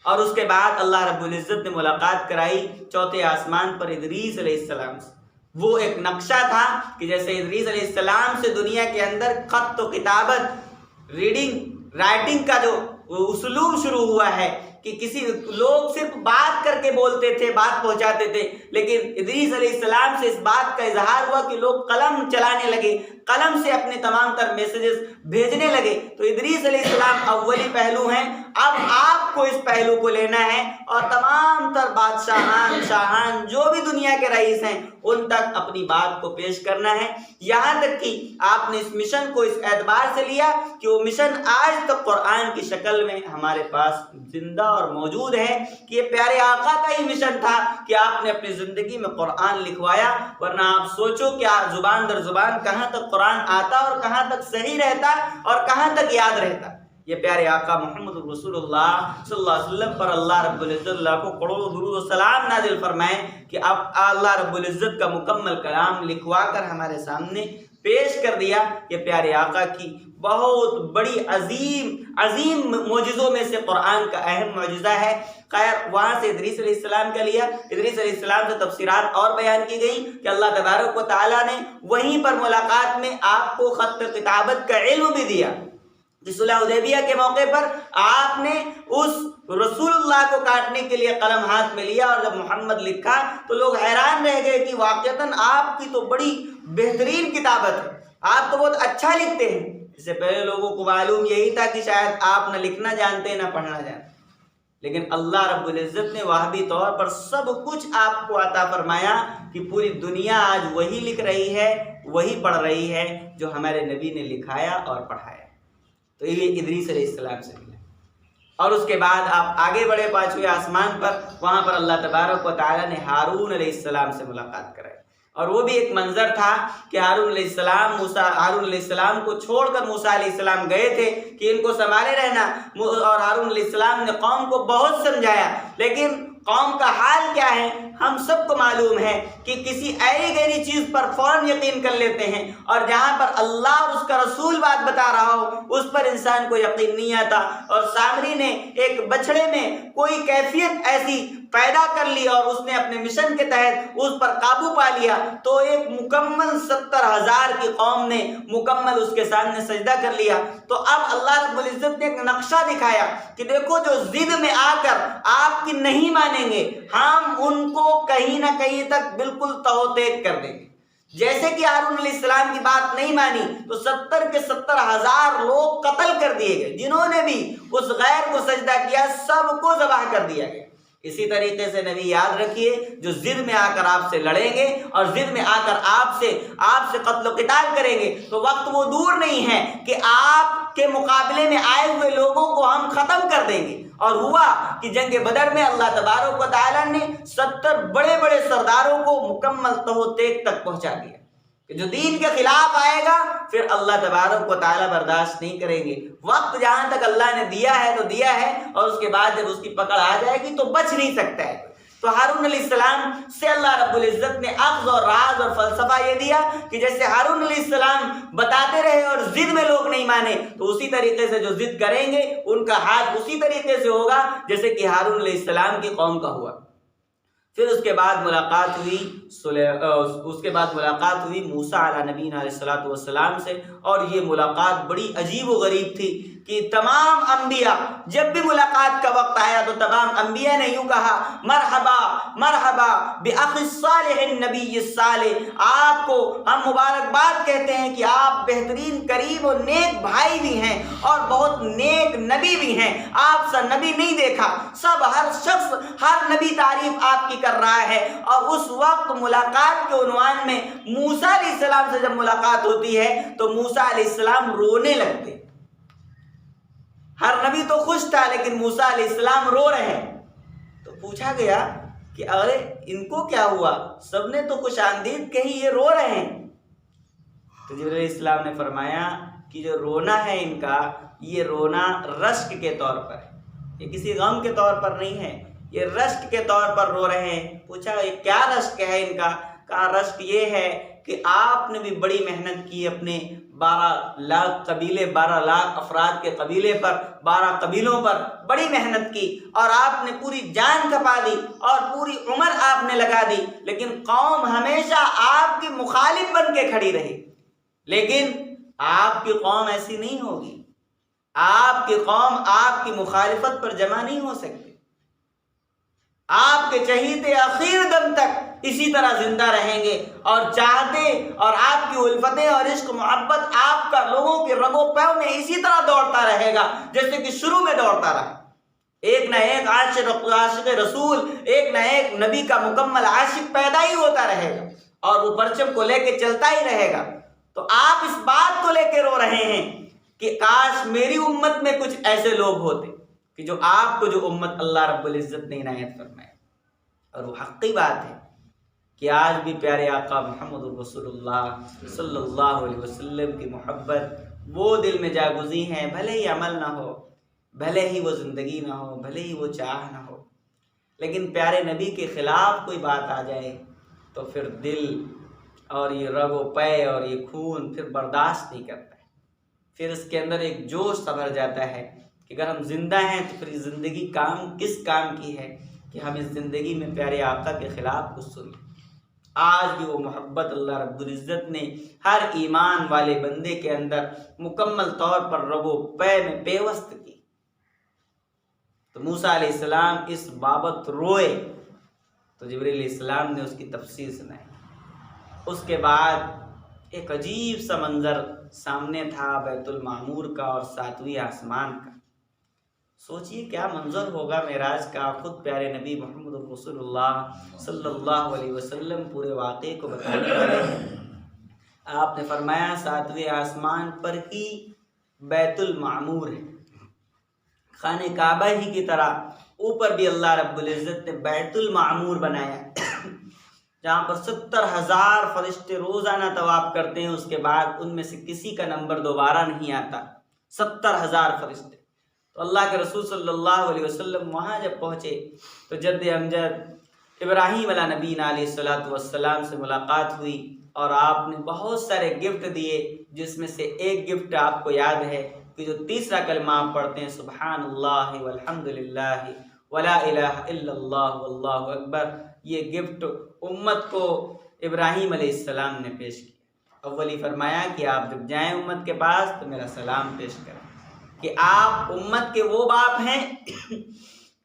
اور اس کے بعد اللہ رب العزت نے ملاقات کرائی چوتھے آسمان پر ادریس علیہ السلام سے. وہ ایک نقشہ تھا کہ جیسے ادریس علیہ السلام سے دنیا کے اندر خط و کتابت، ریڈنگ رائٹنگ کا جو اسلوب شروع ہوا ہے کہ کسی لوگ صرف بات کر کے بولتے تھے، بات پہنچاتے تھے، لیکن ادریس علیہ السلام سے اس بات کا اظہار ہوا کہ لوگ قلم چلانے لگے، قلم سے اپنے تمام تر میسیجز بھیجنے لگے۔ تو ادریس علیہ السلام اولی پہلو ہیں، اب آپ کو اس پہلو کو لینا ہے اور تمام تر بادشاہان، شاہان، جو بھی دنیا کے رئیس ہیں، ان تک اپنی بات کو پیش کرنا ہے۔ یہاں تک کہ آپ نے اس مشن کو اس اعتبار سے لیا کہ وہ مشن آج تک قرآن کی شکل میں ہمارے پاس زندہ اور موجود ہے، کہ یہ پیارے آقا کا ہی مشن تھا کہ آپ نے اپنی زندگی میں قرآن لکھوایا، ورنہ آپ سوچو کہ زبان در زبان کہاں تک قرآن آتا اور کہاں تک صحیح رہتا اور کہاں تک یاد رہتا۔ یہ پیارے آقا محمد رسول اللہ صلی اللہ علیہ وسلم پر اللہ رب العزت اللہ کو کروڑوں درود و سلام نازل فرمائے کہ اب اللہ رب العزت کا مکمل کلام لکھوا کر ہمارے سامنے پیش کر دیا۔ یہ پیارے آقا کی بہت بڑی عظیم معجزوں میں سے قرآن کا اہم معجزہ ہے۔ خیر، وہاں سے ادریس علیہ السلام کا لیا، ادریس علیہ السلام سے تفسیرات اور بیان کی گئی کہ اللہ تبارک و تعالیٰ نے وہیں پر ملاقات میں آپ کو خط کتابت کا علم بھی دیا۔ صلح حدیبیہ کے موقع پر آپ نے اس رسول اللہ کو کاٹنے کے لیے قلم ہاتھ میں لیا، اور جب محمد لکھا تو لوگ حیران رہ گئے کہ واقعتاً آپ کی تو بڑی بہترین کتابت ہے، آپ تو بہت اچھا لکھتے ہیں۔ اس سے پہلے لوگوں کو معلوم یہی تھا کہ شاید آپ نہ لکھنا جانتے نہ پڑھنا جانتے، لیکن اللہ رب العزت نے وہابی طور پر سب کچھ آپ کو عطا فرمایا کہ پوری دنیا آج وہی لکھ رہی ہے، وہی پڑھ رہی ہے جو ہمارے نبی نے لکھایا اور پڑھایا۔ تو یہ ادریس علیہ السلام سے ملا، اور اس کے بعد آپ آگے بڑھے پانچویں آسمان پر، وہاں پر اللہ تبارک و تعالیٰ نے ہارون علیہ السلام سے ملاقات کرائی، اور وہ بھی ایک منظر تھا کہ ہارون علیہ السلام کو چھوڑ کر موسیٰ علیہ السلام گئے تھے کہ ان کو سنبھالے رہنا، اور ہارون علیہ السلام نے قوم کو بہت سمجھایا، لیکن قوم کا حال کیا ہے ہم سب کو معلوم ہے کہ کسی ایری گہری چیز پر فوراً یقین کر لیتے ہیں، اور جہاں پر اللہ اور اس کا رسول بات بتا رہا ہو اس پر انسان کو یقین نہیں آتا۔ اور سامری نے ایک بچڑے میں کوئی کیفیت ایسی پیدا کر لی اور اس نے اپنے مشن کے تحت اس پر قابو پا لیا، تو ایک مکمل 70,000 کی قوم نے مکمل اس کے سامنے سجدہ کر لیا۔ تو اب اللہ رب العزت نے ایک نقشہ دکھایا کہ دیکھو جو ضد میں آ کر آپ کی نہیں مانیں گے، ہم ان کو کہیں نہ کہیں تک بالکل توتیق کر دیں گے۔ جیسے کہ ہارون علیہ السلام کی بات نہیں مانی تو 70 کے 70,000 لوگ قتل کر دیے گئے، جنہوں نے بھی اس غیر کو سجدہ کیا سب کو ذبح کر دیا گیا۔ اسی طریقے سے نبی یاد رکھیے، جو ضد میں آ کر آپ سے لڑیں گے اور ضد میں آ کر آپ سے قتل و قتال کریں گے، تو وقت وہ دور نہیں ہے کہ آپ کے مقابلے میں آئے ہوئے لوگوں کو ہم ختم کر دیں گے۔ اور ہوا کہ جنگ بدر میں اللہ تبارک و تعالیٰ نے 70 بڑے بڑے سرداروں کو مکمل تہوتیق تک پہنچا دیا کہ جو دین کے خلاف آئے گا پھر اللہ تبارک و تعالیٰ برداشت نہیں کریں گے۔ وقت جہاں تک اللہ نے دیا ہے تو دیا ہے، اور اس کے بعد جب اس کی پکڑ آ جائے گی تو بچ نہیں سکتا ہے۔ تو ہارون علیہ السلام سے اللہ رب العزت نے اخذ اور راز اور فلسفہ یہ دیا کہ جیسے ہارون علیہ السلام بتاتے رہے اور ضد میں لوگ نہیں مانے، تو اسی طریقے سے جو ضد کریں گے ان کا حال اسی طریقے سے ہوگا جیسے کہ ہارون علیہ السلام کی قوم کا ہوا۔ پھر اس کے بعد ملاقات ہوئی موسیٰ علیہ نبینا علیہ الصلوۃ والسلام سے، اور یہ ملاقات بڑی عجیب و غریب تھی کہ تمام انبیاء جب بھی ملاقات کا وقت آیا تو تمام انبیاء نے یوں کہا مرحبا مرحبا بأخ الصالح النبی الصالح، آپ کو ہم مبارکباد کہتے ہیں کہ آپ بہترین قریب و نیک بھائی بھی ہیں اور بہت نیک نبی بھی ہیں۔ آپ سا نبی نہیں دیکھا، ہر شخص ہر نبی تعریف آپ کی کر رہا ہے۔ اور اس وقت ملاقات کے عنوان میں موسیٰ علیہ السلام سے جب ملاقات ہوتی ہے تو موسیٰ علیہ السلام رونے لگتے۔ ہر نبی تو خوش تھا لیکن موسیٰ علیہ السلام رو رہے ہیں۔ تو پوچھا گیا کہ ارے ان کو کیا ہوا، سب نے تو خوش آمدید کہی، یہ رو رہے ہیں۔ تو جبرائیل علیہ السلام نے فرمایا کہ جو رونا ہے ان کا، یہ رونا رشک کے طور پر ہے، یہ کسی غم کے طور پر نہیں ہے، یہ رشک کے طور پر رو رہے ہیں۔ پوچھا یہ کیا رشک ہے ان کا؟ کہا رشک یہ ہے کہ آپ نے بھی بڑی محنت کی، اپنے 12 لاکھ افراد کے قبیلے پر، 12 قبیلوں پر بڑی محنت کی، اور آپ نے پوری جان کھپا دی اور پوری عمر آپ نے لگا دی، لیکن قوم ہمیشہ آپ کی مخالف بن کے کھڑی رہی۔ لیکن آپ کی قوم ایسی نہیں ہوگی، آپ کی قوم آپ کی مخالفت پر جمع نہیں ہو سکتی، آپ کے چہیتے آخر دم تک اسی طرح زندہ رہیں گے اور چاہتے، اور آپ کی الفتیں اور عشق محبت آپ کا لوگوں کے رگ و پے میں اسی طرح دوڑتا رہے گا جیسے کہ شروع میں دوڑتا رہا۔ ایک نہ ایک عاشق رسول، ایک نہ ایک نبی کا مکمل عاشق پیدا ہی ہوتا رہے گا اور وہ پرچم کو لے کے چلتا ہی رہے گا۔ تو آپ اس بات کو لے کے رو رہے ہیں کہ کاش میری امت میں کچھ ایسے لوگ ہوتے کہ جو آپ کو جو امت اللہ رب العزت نے عنایت فرمائے۔ اور وہ حقی بات ہے کہ آج بھی پیارے آقا محمد رسول اللہ صلی اللہ علیہ وسلم کی محبت وہ دل میں جاگزی ہیں، بھلے ہی عمل نہ ہو، بھلے ہی وہ زندگی نہ ہو، بھلے ہی وہ چاہ نہ ہو، لیکن پیارے نبی کے خلاف کوئی بات آ جائے تو پھر دل اور یہ رگ و پے اور یہ خون پھر برداشت نہیں کرتا ہے، پھر اس کے اندر ایک جوش سا بھر جاتا ہے کہ اگر ہم زندہ ہیں تو پھر یہ زندگی کس کام کی ہے کہ ہم اس زندگی میں پیارے آقا کے خلاف کچھ سنیں۔ آج بھی وہ محبت اللہ رب العزت نے ہر ایمان والے بندے کے اندر مکمل طور پر رگ و پے میں پیوست کی۔ تو موسیٰ علیہ السلام اس بابت روئے تو جبریل علیہ السلام نے اس کی تفسیر سنائی۔ اس کے بعد ایک عجیب سا منظر سامنے تھا بیت المعمور کا اور ساتویں آسمان کا۔ سوچئے کیا منظر ہوگا معراج کا، خود پیارے نبی محمد رسول اللہ صلی اللہ علیہ وسلم پورے واقعے کو بتانے والے ہیں۔ آپ نے فرمایا ساتویں آسمان پر ہی بیت المعمور ہے، خانہ کعبہ ہی کی طرح اوپر بھی اللہ رب العزت نے بیت المعمور بنایا جہاں پر 70,000 فرشتے روزانہ طواف کرتے ہیں، اس کے بعد ان میں سے کسی کا نمبر دوبارہ نہیں آتا، 70,000 فرشتے۔ تو اللہ کے رسول صلی اللہ علیہ وسلم وہاں جب پہنچے تو جد امجد ابراہیم علیہ نبینا علیہ السلام سے ملاقات ہوئی اور آپ نے بہت سارے گفٹ دیے، جس میں سے ایک گفٹ آپ کو یاد ہے کہ جو تیسرا کلمہ آپ پڑھتے ہیں سبحان اللہ والحمد للہ ولا الہ الا اللہ واللہ اکبر، یہ گفٹ امت کو ابراہیم علیہ السلام نے پیش کیا۔ اولی فرمایا کہ آپ جب جائیں امت کے پاس تو میرا سلام پیش کریں کہ آپ امت کے وہ باپ ہیں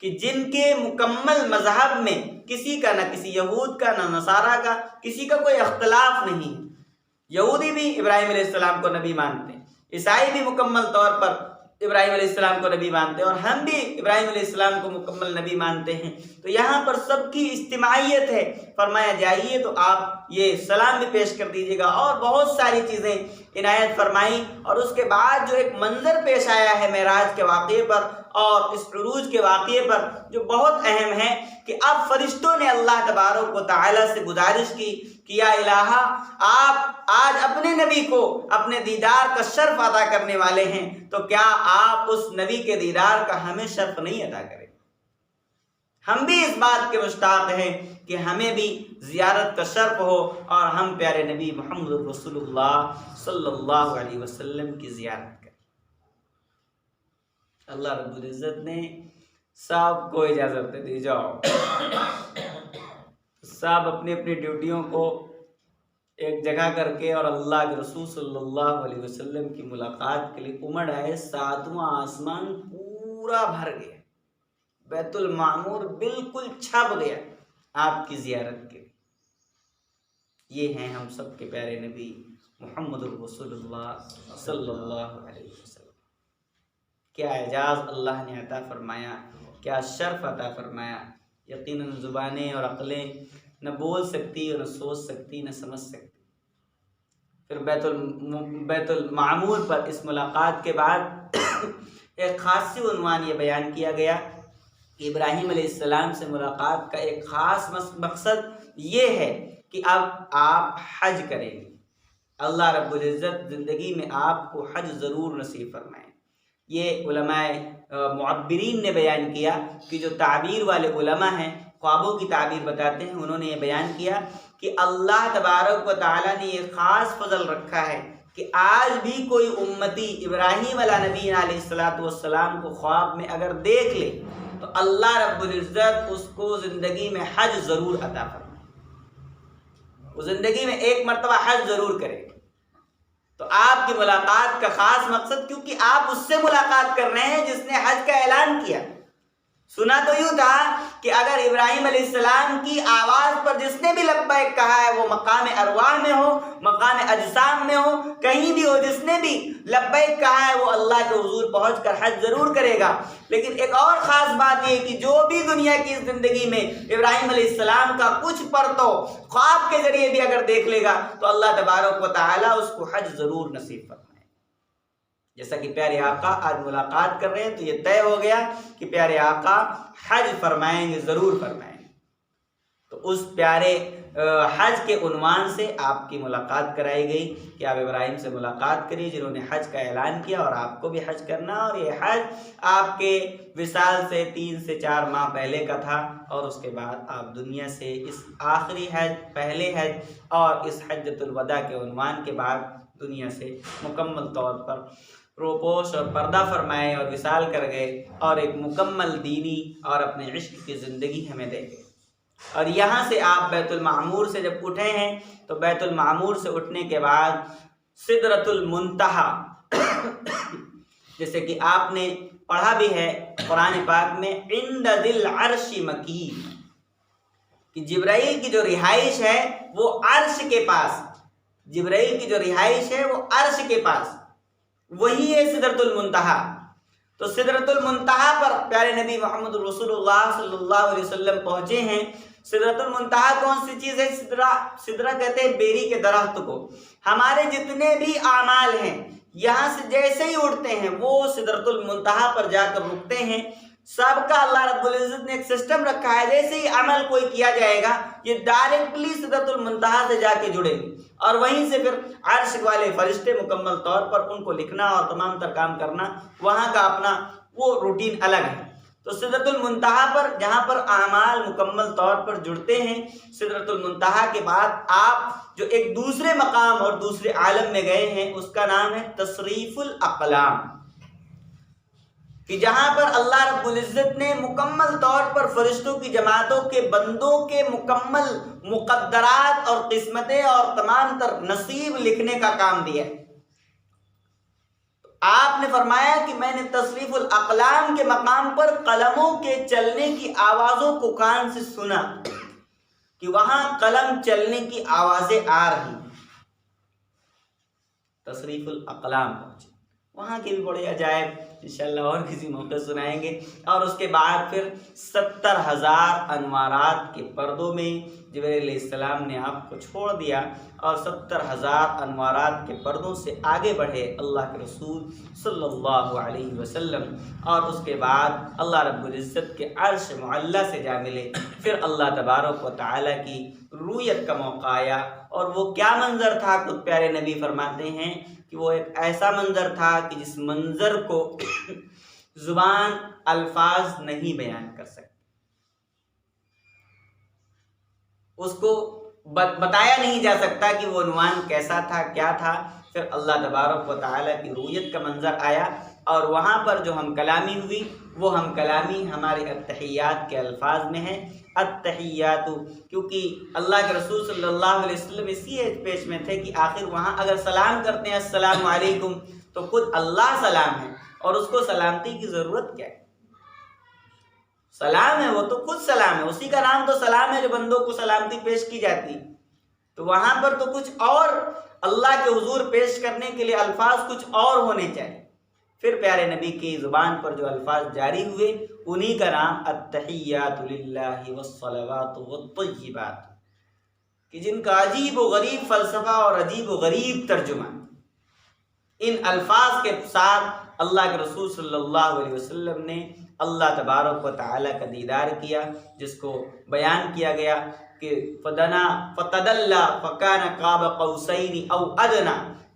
کہ جن کے مکمل مذہب میں کسی کا، نہ کسی یہود کا نہ نصارہ کا، کسی کا کوئی اختلاف نہیں۔ یہودی بھی ابراہیم علیہ السلام کو نبی مانتے ہیں، عیسائی بھی مکمل طور پر ابراہیم علیہ السلام کو نبی مانتے ہیں، اور ہم بھی ابراہیم علیہ السلام کو مکمل نبی مانتے ہیں۔ تو یہاں پر سب کی اجتماعیت ہے۔ فرمایا جائیے تو آپ یہ سلام بھی پیش کر دیجیے گا، اور بہت ساری چیزیں عنایت فرمائی۔ اور اس کے بعد جو ایک منظر پیش آیا ہے معراج کے واقعے پر اور اس عروج کے واقعے پر جو بہت اہم ہے کہ اب فرشتوں نے اللہ تبارک و تعالیٰ سے گزارش کی کہ یا الہ، آپ آج اپنے نبی کو اپنے دیدار کا شرف عطا کرنے والے ہیں، تو کیا آپ اس نبی کے دیدار کا ہمیں شرف نہیں عطا کریں؟ ہم بھی اس بات کے مشتاق ہیں کہ ہمیں بھی زیارت کا شرف ہو اور ہم پیارے نبی محمد رسول اللہ صلی اللہ علیہ وسلم کی زیارت کریں۔ اللہ رب العزت نے سب کو اجازت دے دی، جاؤ سب اپنی اپنی ڈیوٹیوں کو ایک جگہ کر کے اور اللہ کے رسول صلی اللہ علیہ وسلم کی ملاقات کے لیے امڑ آئے۔ ساتواں آسمان پورا بھر گیا، بیت المعمور بالکل چھپ گیا آپ کی زیارت کے لیے۔ یہ ہیں ہم سب کے پیارے نبی محمد رسول اللہ صلی اللہ علیہ وسلم۔ کیا اعجاز اللہ نے عطا فرمایا، کیا شرف عطا فرمایا۔ یقیناً زبانیں اور عقلیں نہ بول سکتی اور نہ سوچ سکتی نہ سمجھ سکتی۔ پھر بیت المعمور پر اس ملاقات کے بعد ایک خاص عنوان یہ بیان کیا گیا کہ ابراہیم علیہ السلام سے ملاقات کا ایک خاص مقصد یہ ہے کہ اب آپ حج کریں گے، اللہ رب العزت زندگی میں آپ کو حج ضرور نصیب فرمائیں۔ یہ علماء معبرین نے بیان کیا کہ جو تعبیر والے علماء ہیں، خوابوں کی تعبیر بتاتے ہیں، انہوں نے یہ بیان کیا کہ اللہ تبارک و تعالیٰ نے یہ خاص فضل رکھا ہے کہ آج بھی کوئی امتی ابراہیم علیہ نبی علیہ السلام کو خواب میں اگر دیکھ لے تو اللہ رب العزت اس کو زندگی میں حج ضرور عطا فرمائے، وہ زندگی میں ایک مرتبہ حج ضرور کرے۔ تو آپ کی ملاقات کا خاص مقصد، کیونکہ آپ اس سے ملاقات کر رہے ہیں جس نے حج کا اعلان کیا۔ سنا تو یوں تھا کہ اگر ابراہیم علیہ السلام کی آواز پر جس نے بھی لبیک کہا ہے، وہ مقام ارواح میں ہو، مقام اجسام میں ہو، کہیں بھی ہو، جس نے بھی لبیک کہا ہے وہ اللہ کے حضور پہنچ کر حج ضرور کرے گا۔ لیکن ایک اور خاص بات یہ کہ جو بھی دنیا کی زندگی میں ابراہیم علیہ السلام کا کچھ پرتو خواب کے ذریعے بھی اگر دیکھ لے گا تو اللہ تبارک و تعالیٰ اس کو حج ضرور نصیب فرمائے۔ جیسا کہ پیارے آقا آج ملاقات کر رہے ہیں تو یہ طے ہو گیا کہ پیارے آقا حج فرمائیں گے، ضرور فرمائیں گے۔ تو اس پیارے حج کے عنوان سے آپ کی ملاقات کرائی گئی کہ آپ ابراہیم سے ملاقات کریے جنہوں نے حج کا اعلان کیا، اور آپ کو بھی حج کرنا، اور یہ حج آپ کے وصال سے 3 سے 4 ماہ پہلے کا تھا، اور اس کے بعد آپ دنیا سے اس آخری حج، پہلے حج اور اس حجۃ الوداع کے عنوان کے بعد دنیا سے مکمل طور پر روپوش اور پردہ فرمائے اور وصال کر گئے، اور ایک مکمل دینی اور اپنے عشق کی زندگی ہمیں دے گئے۔ اور یہاں سے آپ بیت المعمور سے جب اٹھے ہیں تو بیت المعمور سے اٹھنے کے بعد سدرۃ المنتہی، جیسے کہ آپ نے پڑھا بھی ہے قرآن پاک میں، عند ذی العرش مکین، کہ جبرائیل کی جو رہائش ہے وہ عرش کے پاس، جبرائیل کی جو رہائش ہے وہ عرش کے پاس، وہی ہے سدرۃ المنتہی۔ تو سدرۃ المنتہی پر پیارے نبی محمد رسول اللہ صلی اللہ علیہ وسلم پہنچے ہیں۔ سدرۃ المنتہی کون سی چیز ہے؟ سدرہ کہتے ہیں بیری کے درخت کو۔ ہمارے جتنے بھی اعمال ہیں یہاں سے جیسے ہی اٹھتے ہیں وہ سدرۃ المنتہی پر جا کر رکتے ہیں۔ سب کا اللہ رب العزت نے ایک سسٹم رکھا ہے، جیسے ہی عمل کوئی کیا جائے گا یہ ڈائریکٹلی سدرۃ المنتہی سے جا کے جڑے گی، اور وہیں سے پھر عرش والے فرشتے مکمل طور پر ان کو لکھنا اور تمام تر کام کرنا، وہاں کا اپنا وہ روٹین الگ ہے۔ تو سدرۃ المنتہی پر جہاں پر اعمال مکمل طور پر جڑتے ہیں، سدرۃ المنتہی کے بعد آپ جو ایک دوسرے مقام اور دوسرے عالم میں گئے ہیں اس کا نام ہے تصریف الاقلام، کہ جہاں پر اللہ رب العزت نے مکمل طور پر فرشتوں کی جماعتوں کے بندوں کے مکمل مقدرات اور قسمتیں اور تمام تر نصیب لکھنے کا کام دیا ہے۔ آپ نے فرمایا کہ میں نے تصریف الاقلام کے مقام پر قلموں کے چلنے کی آوازوں کو کان سے سنا، کہ وہاں قلم چلنے کی آوازیں آ رہی۔ تصریف الاقلام پہنچے، وہاں کے بھی بڑے عجائب انشاءاللہ اور کسی موقع سنائیں گے۔ اور اس کے بعد پھر 70,000 انوارات کے پردوں میں جبرائیل علیہ السلام نے آپ کو چھوڑ دیا، اور 70,000 انوارات کے پردوں سے آگے بڑھے اللہ کے رسول صلی اللہ علیہ وسلم، اور اس کے بعد اللہ رب العزت کے عرش معلیٰ سے جا ملے۔ پھر اللہ تبارک و تعالیٰ کی رویت کا موقع آیا، اور وہ کیا منظر تھا؟ خود پیارے نبی فرماتے ہیں کہ وہ ایک ایسا منظر تھا کہ جس منظر کو زبان الفاظ نہیں بیان کر سکتی، اس کو بتایا نہیں جا سکتا کہ وہ عنوان کیسا تھا، کیا تھا۔ پھر اللہ تبارک و تعالیٰ کی رویت کا منظر آیا، اور وہاں پر جو ہم کلامی ہوئی وہ ہم کلامی ہمارے التحیات کے الفاظ میں ہے۔ التحیات، کیونکہ اللہ کے رسول صلی اللہ علیہ وسلم اسی پیش میں تھے کہ آخر وہاں اگر سلام کرتے ہیں السلام علیکم تو خود اللہ سلام ہے، اور اس کو سلامتی کی ضرورت کیا ہے؟ سلام ہے، وہ تو خود سلام ہے، اسی کا نام تو سلام ہے جو بندوں کو سلامتی پیش کی جاتی۔ تو وہاں پر تو کچھ اور اللہ کے حضور پیش کرنے کے لیے الفاظ کچھ اور ہونے چاہیے۔ پھر پیارے نبی کی زبان پر جو الفاظ جاری ہوئے انہی کا نام التحیات للہ والصلوات والطیبات، کہ جن کا عجیب و غریب فلسفہ اور عجیب و غریب ترجمہ، ان الفاظ کے ساتھ اللہ کے رسول صلی اللہ علیہ وسلم نے اللہ تبارک و تعالیٰ کا دیدار کیا، جس کو بیان کیا گیا کہ فدنا فتدلا فکان قاب قوسین او ادنا،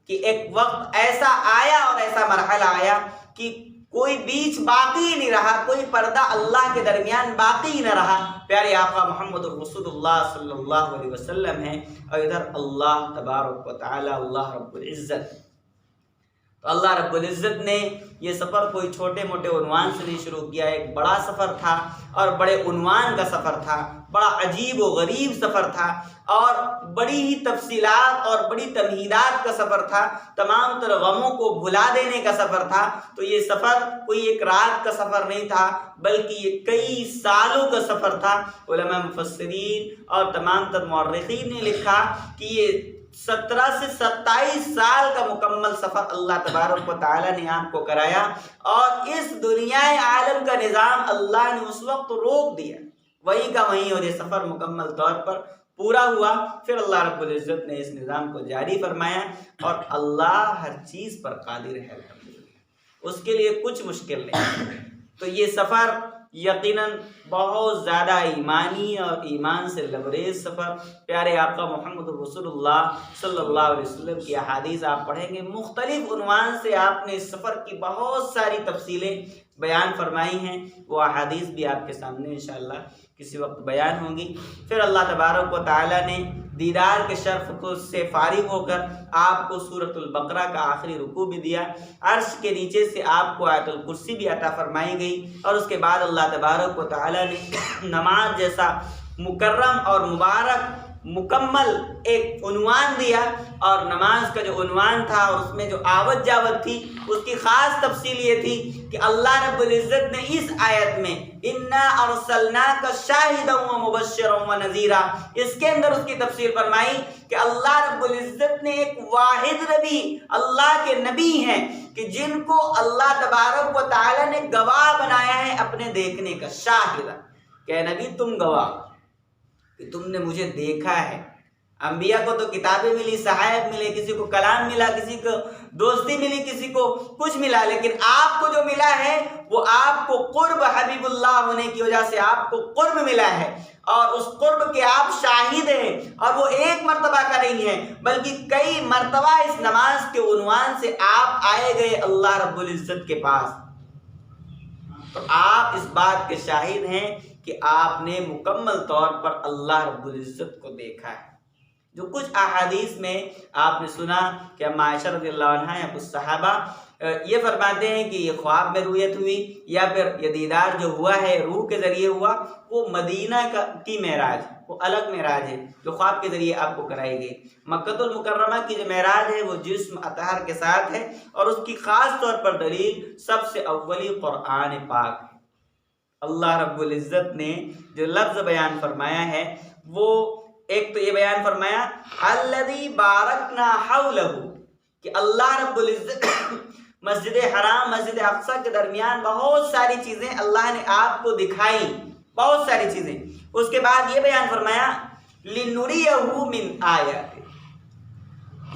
کہ ایک وقت ایسا آیا اور ایسا مرحلہ آیا کہ کوئی بیچ باقی نہیں رہا، کوئی پردہ اللہ کے درمیان باقی نہ رہا۔ پیارے آقا محمد رسول اللہ صلی اللہ علیہ وسلم ہیں، اور ادھر اللہ تبارک و تعالی اللہ رب العزت۔ تو تو اللہ رب العزت نے یہ سفر کوئی چھوٹے موٹے عنوان سے نہیں شروع کیا، ایک بڑا سفر تھا اور بڑے عنوان کا سفر تھا، بڑا عجیب و غریب سفر تھا اور بڑی ہی تفصیلات اور بڑی تمہیدات کا سفر تھا، تمام تر غموں کو بھلا دینے کا سفر تھا۔ تو یہ سفر کوئی ایک رات کا سفر نہیں تھا بلکہ یہ کئی سالوں کا سفر تھا۔ علماء مفسرین اور تمام تر مورخین نے لکھا کہ یہ 17 سے 27 سال کا مکمل سفر اللہ تبارک و تعالیٰ نے آپ کو کرایا، اور اس دنیا عالم کا نظام اللہ نے اس وقت روک دیا، وہیں کا وہیں، اور یہ سفر مکمل طور پر پورا ہوا۔ پھر اللہ رب العزت نے اس نظام کو جاری فرمایا، اور اللہ ہر چیز پر قادر ہے، اس کے لیے کچھ مشکل نہیں۔ تو یہ سفر یقیناً بہت زیادہ ایمانی اور ایمان سے لبریز سفر، پیارے آقا محمد رسول اللہ صلی اللہ علیہ وسلم کی احادیث آپ پڑھیں گے، مختلف عنوان سے آپ نے اس سفر کی بہت ساری تفصیلیں بیان فرمائی ہیں، وہ احادیث بھی آپ کے سامنے انشاءاللہ کسی وقت بیان ہوں گی۔ پھر اللہ تبارک و تعالیٰ نے دیدار کے شرف کو سے فارغ ہو کر آپ کو سورۃ البقرہ کا آخری رکوع بھی دیا، عرش کے نیچے سے آپ کو آیت الکرسی بھی عطا فرمائی گئی، اور اس کے بعد اللہ تبارک و تعالیٰ نے نماز جیسا مکرم اور مبارک مکمل ایک عنوان دیا، اور نماز کا جو عنوان تھا اور اس میں جو آوت جاوت تھی اس کی خاص تفصیل یہ تھی کہ اللہ رب العزت نے اس آیت میں اِنَّا أَرْسَلْنَاكَ شَاهِدًا وَمُبَشِّرًا وَنَذِيرًا، اس کے اندر اس کی تفصیل فرمائی کہ اللہ رب العزت نے ایک واحد نبی، اللہ کے نبی ہیں کہ جن کو اللہ تبارک و تعالی نے گواہ بنایا ہے اپنے دیکھنے کا، شاہدہ کہ نبی تم گواہ کہ تم نے مجھے دیکھا ہے۔ انبیاء کو تو کتابیں ملی، صحائف ملے، کسی کو کلام ملا، کسی کو دوستی ملی، کسی کو کچھ ملا، لیکن آپ کو جو ملا ہے وہ آپ کو قرب حبیب اللہ ہونے کی وجہ سے آپ کو قرب ملا ہے، اور اس قرب کے آپ شاہد ہیں، اور وہ ایک مرتبہ کا نہیں ہے بلکہ کئی مرتبہ اس نماز کے عنوان سے آپ آئے گئے اللہ رب العزت کے پاس۔ تو آپ اس بات کے شاہد ہیں کہ آپ نے مکمل طور پر اللہ رب العزت کو دیکھا ہے۔ جو کچھ احادیث میں آپ نے سنا کہ اما عائشہ رضی اللہ عنہا یا کچھ صحابہ یہ فرماتے ہیں کہ یہ خواب میں رؤیت ہوئی، یا پھر یہ دیدار جو ہوا ہے روح کے ذریعے ہوا، وہ مدینہ کی معراج، وہ الگ معراج ہے جو خواب کے ذریعے آپ کو کرائی گئی۔ مکہ المکرمہ کی جو معراج ہے وہ جسم اطہر کے ساتھ ہے، اور اس کی خاص طور پر دلیل سب سے اولی قرآن پاک ہے۔ اللہ رب العزت نے جو لفظ بیان فرمایا ہے وہ ایک تو یہ بیان فرمایا الذی بارکنا حولہ، کہ اللہ رب العزت مسجد حرام مسجد اقصی کے درمیان بہت ساری چیزیں اللہ نے آپ کو دکھائی، بہت ساری چیزیں۔ اس کے بعد یہ بیان فرمایا لنریہ من آیات،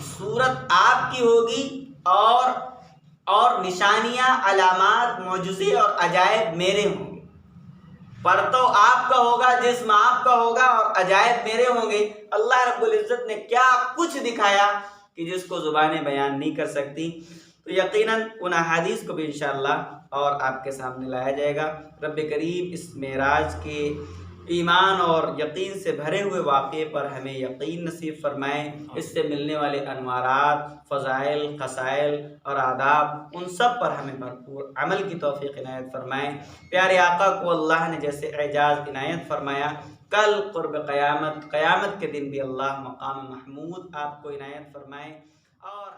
صورت آپ کی ہوگی اور نشانیاں، علامات، معجزے اور عجائب میرے ہوں گے، پرتو آپ کا ہوگا، جسم آپ کا ہوگا، اور عجائب میرے ہوں گے۔ اللہ رب العزت نے کیا کچھ دکھایا کہ جس کو زبانیں بیان نہیں کر سکتی۔ تو یقیناً ان احادیث کو بھی انشاءاللہ اور آپ کے سامنے لایا جائے گا۔ رب کریم اس معراج کے ایمان اور یقین سے بھرے ہوئے واقعے پر ہمیں یقین نصیب فرمائیں، اس سے ملنے والے انوارات، فضائل، خصائل اور آداب، ان سب پر ہمیں بھرپور عمل کی توفیق عنایت فرمائیں۔ پیارے آقا کو اللہ نے جیسے اعجاز عنایت فرمایا، کل قرب قیامت کے دن بھی اللہ مقام محمود آپ کو عنایت فرمائیں، اور